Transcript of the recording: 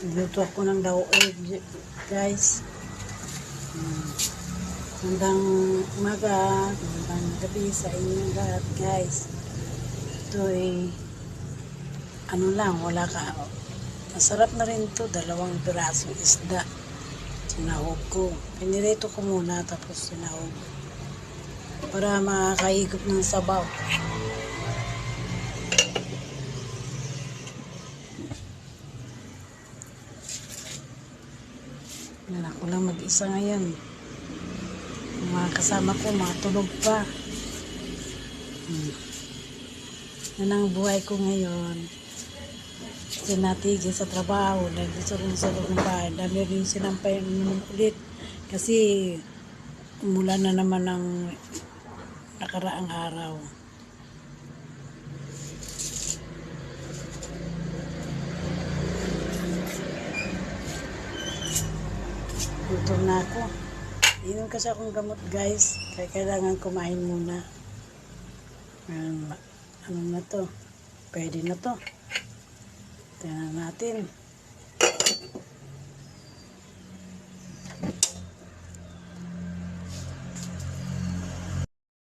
Nagluto ako ng daoeg, guys. Hanggang umaga, hanggang gabi sa inyo lahat, guys. Ito ay ano lang, wala ka. Masarap na rin to, 2 pirasong isda. Sinahog ko. Pinirito ko muna tapos sinahog. Para makakahigop ng sabaw. Yan, ako lang mag-isa ngayon. Yung mga kasama ko, mga tulog pa. Yan ang buhay ko ngayon. Sinatigil sa trabaho. Nagdito ko sa loob ng bahay. Dami rin sinampay ulit. Kasi umulan na naman ng nakaraang araw. Gutom na ako. Inom kasi akong gamot, guys. Kaya kailangan kumain muna. Ano na to? Pwede na to. Tingnan natin.